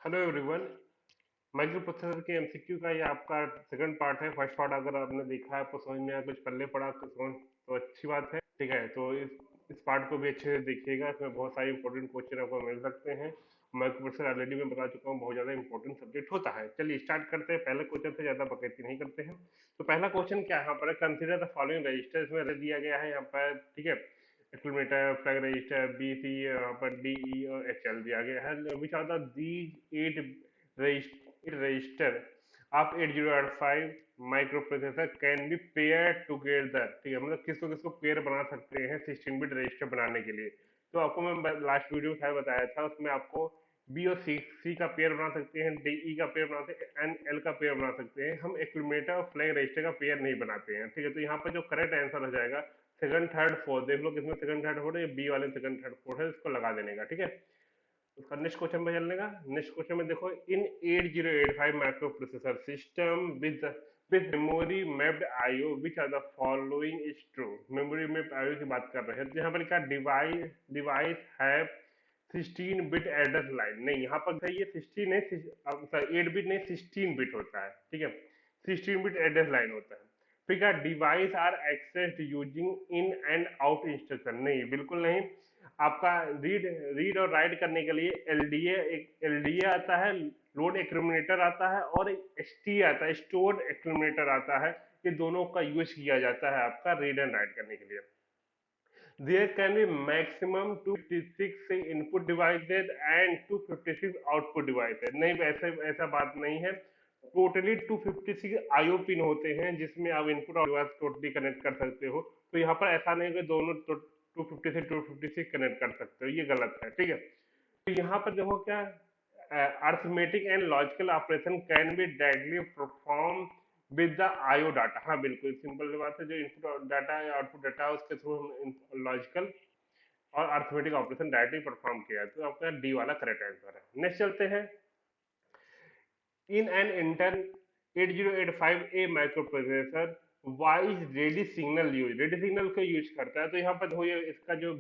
Hello everyone. Micro processor के MCQ का ये आपका सेकंड पार्ट है। फर्स्ट पार्ट अगर आपने देखा है, आपको समझ में आया, कुछ पल्ले पड़ा तो अच्छी बात है। ठीक है, तो इस पार्ट को भी अच्छे से देखिएगा। इसमें बहुत सारे इंपॉर्टेंट क्वेश्चन आपको मिल सकते हैं। माइक्रो प्रोसेसर ऑलरेडी मैं बता चुका हूँ, बहुत ज्यादा इंपॉर्टेंट सब्जेक्ट होता है। चलिए स्टार्ट करते हैं। पहले क्वेश्चन से ज्यादा बकैती नहीं करते हैं। तो पहला क्वेश्चन क्या है यहाँ पर, कंसिडर द फॉलोइंग रजिस्टर। इसमें दिया गया है यहाँ पर, ठीक है। Accelerometer, flag register, B C, यहाँ पर डी ई और एच एल दिया गया है। Which are the these 8 register आप 8085 micro processor can be pair together. ठीक है, मतलब किसको किसको पेयर बना सकते हैं 16 बिट रजिस्टर बनाने के लिए। तो आपको मैं लास्ट वीडियो में बताया था, उसमें आपको बी और सी का पेयर बना सकते हैं, डी ई का पेयर बना सकते हैं, एन एल का पेयर बना सकते हैं। हम एक्यूमुलेटर और फ्लैग रजिस्टर का पेयर नहीं बनाते हैं। ठीक है, तो यहाँ पर जो करेक्ट आंसर हो जाएगा सेकंड थर्ड फोर्थ, देख लो किसमें सेकंड थर्ड फोर्थ है, बी वाले में सेकंड थर्ड फोर्थ है, इसको लगा देने का। ठीक है, उसका नेक्स्ट क्वेश्चन में चलने का। नेक्स्ट क्वेश्चन में देखो, in 8085 micro processor system with memory mapped IO which are the following is true. Memory mapped IO की बात कर रहे हैं, तो यहाँ पर लिखा device device have 16 bit address line. नहीं, यहाँ पर ये 16 है, सॉरी 8 बिट नहीं, 16 बिट होता है। ठीक है, 16 बिट एड्रेस लाइन होता है। फिर क्या, device are accessed using in and out instruction. नहीं, बिल्कुल नहीं। आपका रीड रीड और राइट करने के लिए एलडीए, एक एलडीए आता है, लोड एक्यूमुलेटर आता है, और एक एसटी आता है, स्टोर्ड एक्यूमुलेटर आता है। ये दोनों का यूज किया जाता है आपका रीड एंड राइट करने के लिए। There can be maximum 256 input devices and 256 output devices. नहीं, ऐसे ऐसा बात नहीं है। टोटली 256 आईओ पिन होते हैं, जिसमें आप इनपुट और डिवाइस टोटली कनेक्ट कर सकते हो। तो यहाँ पर ऐसा नहीं कि दोनों 256 कनेक्ट कर सकते हो, ये गलत है। ठीक है, तो यहाँ पर देखो क्या, arithmetic and logical operation can be directly perform with the IO data. हाँ बिल्कुल सिंपल बात है, जो इनपुट डाटा है, आउटपुट डाटा है, उसके थ्रू हम लॉजिकल और अर्थमेटिक ऑपरेशन डायरेक्टली परफॉर्म किया है। तो आपका डी वाला करेक्ट आंसर है। नेक्स्ट चलते हैं। In an inter 8085 A micro processor wise ready signal use, ready signal को यूज करता है। तो यहाँ पर देखो, ये इसका जो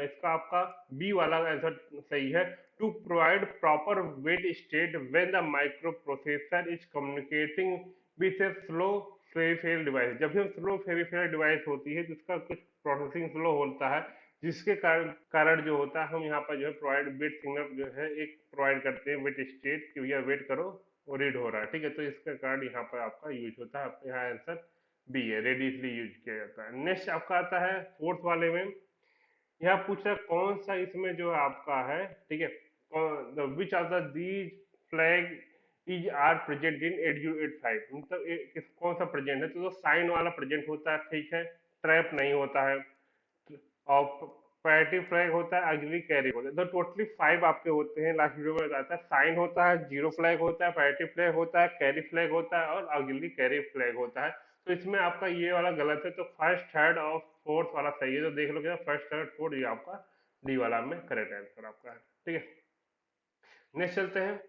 इसका आपका बी वाला आंसर सही है। To provide proper wait state when the microprocessor is communicating with a slow peripheral device. जब भी हम स्लो पेरिफेरल डिवाइस होती है, जिसका कुछ प्रोसेसिंग स्लो होता है, जिसके कारण जो होता है, हम यहाँ पर जो है प्रोवाइड वेट सिग्नल जो है एक प्रोवाइड करते हैं, वेट स्टेट कि भैया वेट करो, वो रीड हो रहा है। ठीक है, तो इसका कार्ड यहाँ पर आपका यूज होता है। आपका यहाँ आंसर बी है, रेडी इसलिए यूज किया जाता है। नेक्स्ट आपका आता है फोर्थ वाले में। यहाँ पूछ रहा है कौन सा इसमें जो आपका है, ठीक है, which are the these flag is are present in 8085। मतलब कौन सा प्रेजेंट है, तो साइन वाला प्रेजेंट होता है। ठीक है, ट्रैप नहीं होता है, और पैरेटिव फ्लैग होता है, अगली कैरी होता है। तो टोटली 5 आपके होते हैं, लास्ट वीडियो में बताया था। साइन होता है, जीरो फ्लैग होता है, पैरेटिव फ्लैग होता है, कैरी फ्लैग होता है, और अगली कैरी फ्लैग होता है। तो इसमें आपका ये वाला गलत है, तो फर्स्ट थर्ड और फोर्थ वाला सही है। तो देख लो क्या, फर्स्ट थर्ड फोर्थ, ये आपका डी वाला में करेक्ट आंसर आपका है। ठीक है, नेक्स्ट चलते हैं।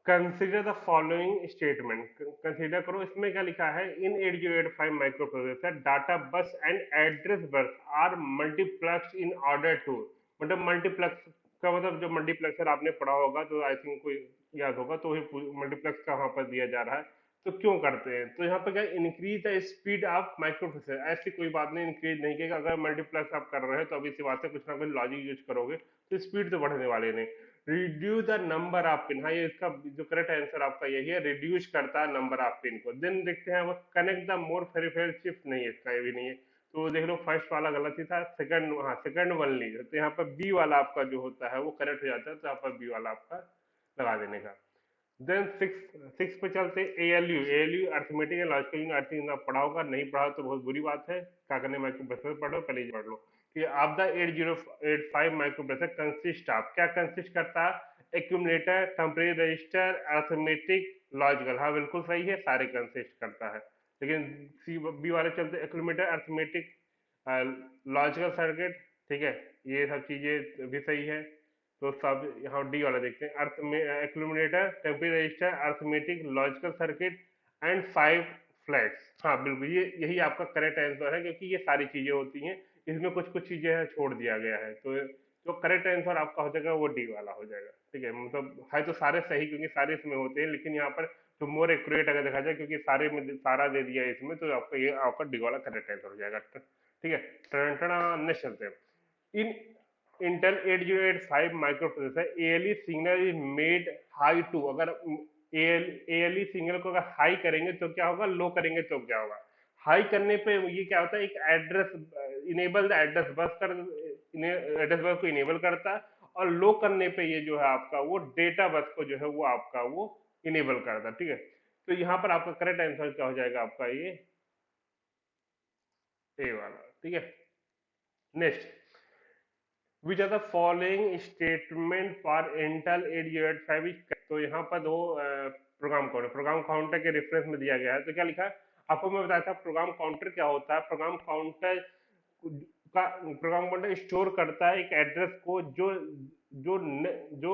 Consider the following statement. Consider करो, इसमें क्या लिखा है, in 8085 micro processor data bus and address bus are multiplex in order to. मतलब मल्टीप्लेक्स का मतलब, जो मल्टीप्लेक्सर आपने पढ़ा होगा, तो आई थिंक कोई याद होगा, तो मल्टीप्लेक्स का वहां पर दिया जा रहा है। तो क्यों करते हैं, तो यहाँ पर क्या, increase the speed of micro processor. ऐसी कोई बात नहीं, इंक्रीज नहीं किया। अगर मल्टीप्लेक्स आप कर रहे हो, तो अभी सी बात है, कुछ ना कुछ लॉजिक यूज करोगे, तो स्पीड तो बढ़ने वाले नहीं। Reduce the number of pin, हाँ ये इसका जो करेक्ट आंसर आपका यही है, रिड्यूस करता है नंबर ऑफ पिन को। देन देखते हैं वो connect the more peripheral chips. नहीं, इसका ये भी नहीं है। तो देख लो, फर्स्ट वाला गलत ही था, सेकंड, हाँ सेकंड ओनली। तो यहाँ पर बी वाला आपका जो होता है वो करेक्ट हो जाता है, तो यहाँ पर बी वाला आपका लगा देने का। देन सिक्स सिक्स पे चलते, ALU. ALU arithmetic and logical. Earthing आप पढ़ा होगा, नहीं पढ़ा तो बहुत बुरी बात है। क्या करने, माइक्रो प्रोसेसर पढ़ो, पहले ही पढ़ लो कि आप the 8085 micro processor consist of, क्या कंसिस्ट करता है, accumulator, temporary register, arithmetic, logical. हाँ बिल्कुल सही है, सारे कंसिस्ट करता है। लेकिन सी बी वाले चलते, एक्यूमुलेटर, अर्थमेटिक, लॉजिकल सर्किट। ठीक है, ये सब चीजें भी सही है। तो सब यहाँ डी वाला देखते हैं, अर्थ में accumulator, temporary register, arithmetic, logical circuit and 5 flags. हाँ बिल्कुल, ये यही आपका करेक्ट आंसर है, क्योंकि ये सारी चीजें होती हैं। इसमें कुछ कुछ चीजें हैं छोड़ दिया गया है, तो जो करेक्ट आंसर आपका हो जाएगा वो डी वाला हो जाएगा। ठीक है, मतलब है तो सारे सही क्योंकि सारे इसमें होते हैं, लेकिन यहाँ पर तो मोर एक्यूरेट अगर देखा जाए क्योंकि सारे में सारा दे दिया है इसमें, तो आपका ये आपका डी वाला करेक्ट आंसर हो जाएगा। ठीक है, नेक्स्ट चलते हैं। In Intel 8085 microprocessor ALE signal is made high to, अगर एएलई सिग्नल को अगर हाई करेंगे तो क्या होगा, लो करेंगे तो क्या होगा। हाई करने पे ये क्या होता है, एक address enable the address bus कर, एड्रेस बस को इनेबल करता है, और लो करने पे ये जो है आपका वो डेटा बस को जो है वो आपका वो इनेबल करता है। ठीक है, तो यहाँ पर आपका करेक्ट आंसर क्या हो जाएगा, आपका ये ए वाला। ठीक है, next, which are the following statement for Intel 8085 is, तो यहाँ पर दो प्रोग्राम काउंटर के रेफरेंस में दिया गया है। तो क्या लिखा है, आपको मैं बताया था प्रोग्राम काउंटर क्या होता है। प्रोग्राम काउंटर स्टोर करता है एक एड्रेस को, जो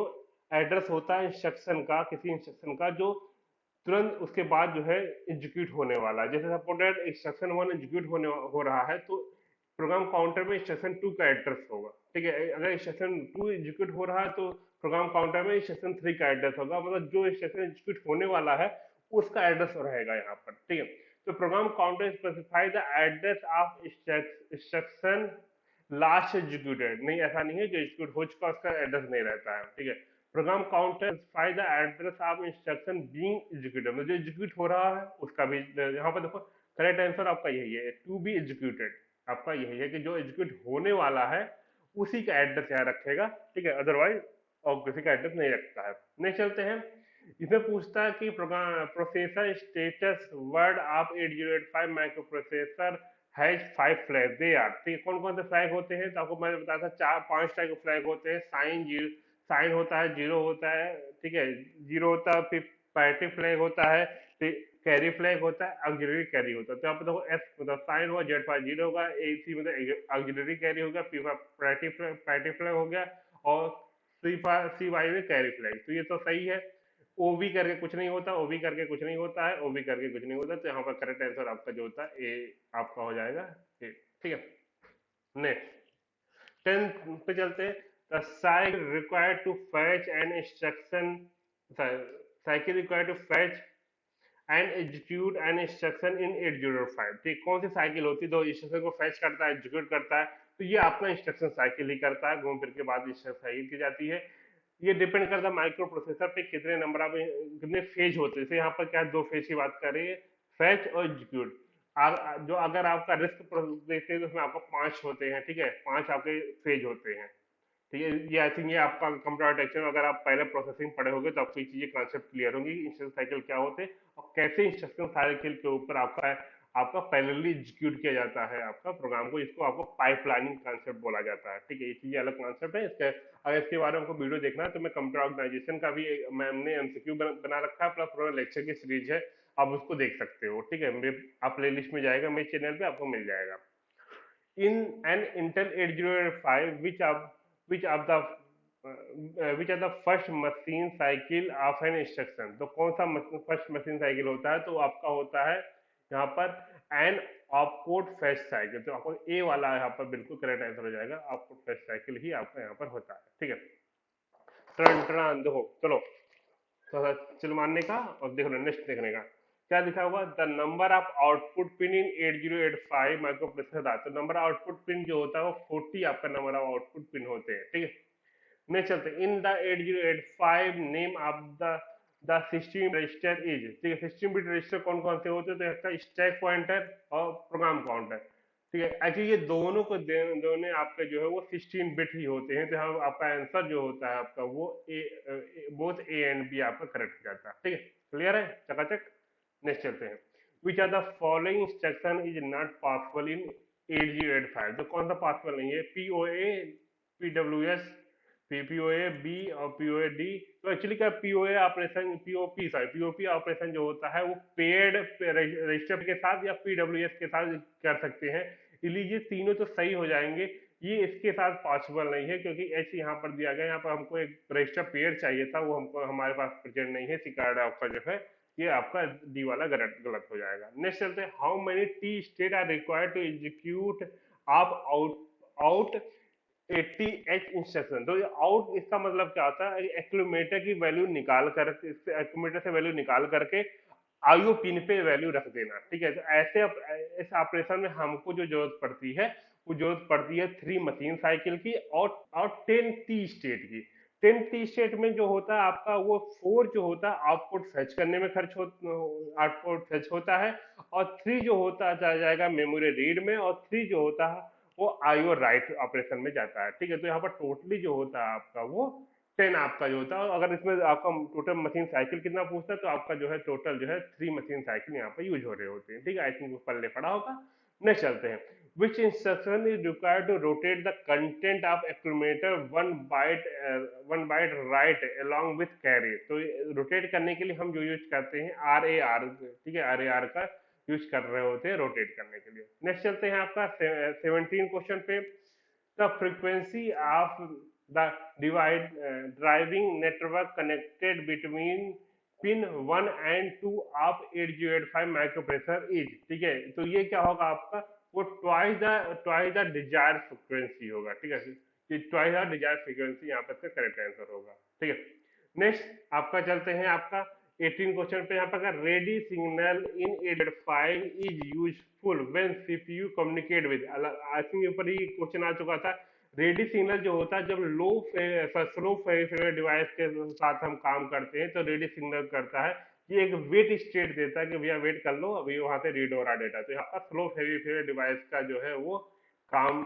एड्रेस होता है इंस्ट्रक्शन का, किसी इंस्ट्रक्शन का जो तुरंत उसके बाद जो है एग्जीक्यूट होने वाला है। जैसे सपोर्टेड इंस्ट्रक्शन 1 एग्जीक्यूट हो रहा है, तो प्रोग्राम काउंटर में इंस्ट्रक्शन 2 का एड्रेस होगा। ठीक है, अगर इंस्ट्रक्शन 2 एग्जीक्यूट हो रहा है तो प्रोग्राम काउंटर में इंस्ट्रक्शन 3 का एड्रेस होगा, मतलब जो इंस्ट्रक्शन एग्जीक्यूट होने वाला है उसका एड्रेस रहेगा यहाँ पर। ठीक है, तो program counter specify the address of instruction last executed, नहीं ऐसा नहीं है जो एग्जीक्यूट हो चुका उसका एड्रेस नहीं रहता है। ठीक है, program counter specify the address of instruction being executed, मतलब जो एग्जीक्यूट हो रहा है उसका भी। यहाँ पर देखो करेक्ट आंसर आपका यही है, टू बी एग्जीक्यूटेड आपका यही है कि जो एग्जीक्यूट होने वाला है उसी का एड्रेस यहाँ रखेगा। ठीक है, अदरवाइज और किसी का एड्रेस नहीं रखता है। नेक्स्ट चलते हैं, इसमें पूछता है कि program processor status word of 8085 micro processor has 5 flag they are. ठीक है, कौन कौन से फ्लैग होते हैं, तो आपको मैंने बताया था 5 टाइप के फ्लैग होते हैं। साइन होता है, जीरो होता है, ठीक है, जीरो होता है, फिर पैरेटिव फ्लैग होता है, फिर कैरी फ्लैग होता है, ऑक्सिलरी कैरी होता है। तो यहाँ पे देखो एस मतलब साइन हुआ, जेड फाइव जीरो होगा, ए सी मतलब ऑक्सिलरी कैरी होगा, पी पैरेटिव फ्लैग हो गया, और सी वाई में कैरी फ्लैग। तो ये तो सही है। ओबी करके कुछ नहीं होता, ओबी करके कुछ नहीं होता है, ओबी करके कुछ नहीं होता, तो यहाँ पर करेक्ट आंसर आपका जो होता है ए आपका हो जाएगा ए। ठीक है, नेक्स्ट 10 पे चलते हैं। The cycle required to fetch an instruction, cycle required to fetch and execute an instruction in 805। ठीक, कौन सी साइकिल होती है, दो इंस्ट्रक्शन को फैच करता है, एग्जीक्यूट करता है, तो ये आपका इंस्ट्रक्शन साइकिल ही करता है, घूम फिर के बाद इंस्ट्रक्शन साइकिल की जाती है। ये डिपेंड करता है माइक्रो प्रोसेसर पे कितने नंबर ऑफ कितने फेज होते हैं। जैसे यहाँ पर क्या है, दो फेज की बात कर रही है, फैच और एग्जीक्यूट। जो अगर आपका रिस्क देखते हैं तो उसमें आपको 5 होते हैं। ठीक है, 5 आपके फेज होते हैं। ठीक है, ये आई थिंक ये आपका कंप्यूटर टेक्चर में अगर आप पहले प्रोसेसिंग पढ़े होंगे तो आपको ये चीजें कॉन्सेप्ट क्लियर होंगी, इंस्ट्रक्शन साइकिल क्या होते हैं और कैसे इंस्ट्रक्शन साइकिल के ऊपर आपका आपका पैरेलली एग्जीक्यूट किया जाता है आपका प्रोग्राम को, इसको आपको पाइपलाइनिंग कॉन्सेप्ट बोला जाता है। ठीक है, ये चीजें अलग कॉन्सेप्ट है। इसके अगर इसके बारे में आपको वीडियो देखना है तो मैं कंप्यूटर ऑर्गेनाइजेशन का भी मैंने एमसीक्यू बना रखा है, प्लस पूरा लेक्चर की सीरीज है, आप उसको देख सकते हो। ठीक है, मेरे आप प्ले लिस्ट में जाएगा, मेरे चैनल पे आपको मिल जाएगा। In an Intel 8085, which are the first machine cycle of an instruction, तो कौन सा फर्स्ट मशीन साइकिल होता है, तो आपका होता है यहाँ पर एन ऑपकोड फर्स्ट साइकिल। तो आपको ए वाला यहाँ पर बिल्कुल करेक्ट आंसर हो जाएगा, ऑपकोड फर्स्ट साइकिल ही आपका यहाँ पर होता है। ठीक है, देखो चलो थोड़ा चिल मारने का और देखो नेक्स्ट देखने का क्या लिखा हुआ, the number of output pin in 8085 micro processor था। तो नंबर आउटपुट पिन जो होता है वो 40 आपका नंबर ऑफ आउटपुट पिन होते हैं। ठीक है, नेक्स्ट चलते हैं, in the 8085 name of the 16 register is. ठीक है, 16 बिट रजिस्टर कौन कौन से होते हैं, तो इसका स्टैक पॉइंटर और प्रोग्राम काउंटर। ठीक है, एक्चुअली ये दोनों को दोनों आपके जो है वो 16 बिट ही होते हैं, तो यहाँ आपका आंसर जो होता है आपका वो बोथ ए एंड बी आपका करेक्ट हो जाता है। ठीक है, क्लियर है, चकाचक। नेक्स्ट चलते हैं, which are the following instruction is not possible in 8085, तो कौन सा पॉसिबल नहीं है, पीओए, पीडब्ल्यूएस, पीपीओए बी और पीओए डी। तो एक्चुअली क्या पीओए ऑपरेशन, पीओपी ऑपरेशन जो होता है वो पेड रजिस्टर के साथ या पीडब्ल्यूएस के साथ कर सकते हैं, इसलिए ये तीनों तो सही हो जाएंगे। ये इसके साथ पॉसिबल नहीं है क्योंकि एच यहाँ पर दिया गया, यहाँ पर हमको एक रजिस्टर पेयर चाहिए था, वो हमको हमारे पास प्रेजेंट नहीं है, सिकार्ड आपका जो है ये आपका डी वाला गलत गलत हो जाएगा। नेक्स्ट चलते हैं, how many T state are required to execute आप आउट 80H इंस्ट्रक्शन। तो ये आउट इसका मतलब क्या होता है, एक्यूमुलेटर की वैल्यू निकाल कर, एक्यूमुलेटर से वैल्यू निकाल करके आईओ पिन पे वैल्यू रख देना, ठीक है। तो ऐसे इस ऑपरेशन में हमको जो जरूरत पड़ती है, वो जरूरत पड़ती है 3 मशीन साइकिल की और 10 टी स्टेट की। 10 टी स्टेट में जो होता है आपका, वो 4 जो होता है आउटपुट फेच करने में खर्च हो, आउटपुट फेच होता है, और 3 जो होता है चला जाएगा मेमोरी रीड में, और 3 जो होता है वो आईओ राइट ऑपरेशन में जाता है, ठीक है। तो यहाँ पर टोटली जो होता है आपका वो 10 आपका जो होता है। और अगर इसमें आपका टोटल मशीन साइकिल कितना पूछता है, तो आपका जो है टोटल जो है 3 मशीन साइकिल यहाँ पर यूज हो रहे होते हैं, ठीक है। आई थिंक वो पल्ले पड़ा होगा। नेक्स्ट चलते हैं। Which instruction is required to rotate the content of accumulator one byte right along with carry? तो रोटेट करने के लिए हम जो यूज करते हैं आर ए आर, ठीक है, आर ए आर का यूज कर रहे होते हैं रोटेट करने के लिए। नेक्स्ट चलते हैं आपका 17 क्वेश्चन पे। The frequency of the divide driving network connected between pin 1 and 2 of 8085 microprocessor is, ठीक है। तो ये क्या होगा आपका, वो ट्वाइस द डिजायर फ्रीक्वेंसी होगा, ठीक है। ये ट्वाइस द डिजायर फ्रीक्वेंसी यहाँ पर करेक्ट आंसर होगा, ठीक है। नेक्स्ट आपका चलते हैं आपका 18 क्वेश्चन पे। यहाँ पर ready signal in 805 is useful when CPU communicate with, I think ऊपर ही क्वेश्चन आ चुका था। रेडी सिग्नल जो होता है जब स्लो फेवर डिवाइस के साथ हम काम करते हैं, तो रेडी सिग्नल करता है, ये एक वेट स्टेट देता है कि भैया वेट कर लो, अभी वहां से रीड हो रहा डेटा। तो यहाँ पर स्लो फेवर डिवाइस का जो है वो काम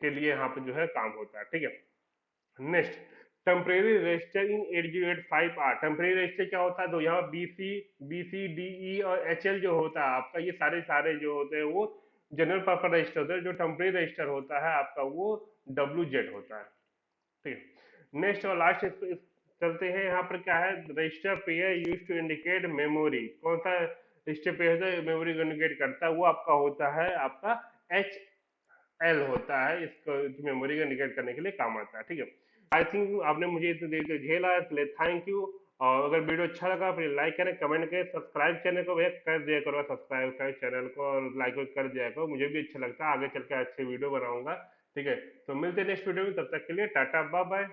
के लिए यहाँ पे जो है काम होता है, ठीक है। Next, temporary register in 8085 are. Temporary register क्या होता है, तो यहाँ बी सी डी ई और एच एल जो होता है आपका, ये सारे सारे जो होते हैं वो जनरल पर्पज रजिस्टर होते हैं। जो टेम्परेरी रजिस्टर होता है आपका वो डब्ल्यू जेड होता है, ठीक है। नेक्स्ट और लास्ट चलते हैं। यहाँ पर क्या है, register pair use to indicate memory. कौन सा रजिस्टर पेयर मेमोरी को इंडिकेट करता है, वो आपका होता है आपका एच एल होता है, इसको मेमोरी को इंडिकेट करने के लिए काम आता है, ठीक है। आई थिंक आपने मुझे इतनी देर तक झेला है, इसलिए थैंक यू। और अगर वीडियो अच्छा लगा फिर लाइक करें, कमेंट करें, सब्सक्राइब चैनल को भैया कर दिया करो, सब्सक्राइब करें चैनल को और लाइक कर दिया करो, मुझे भी अच्छा लगता है, आगे चल के अच्छे वीडियो बनाऊंगा, ठीक है। तो मिलते हैं नेक्स्ट वीडियो में, तब तक के लिए टाटा बाय बाय।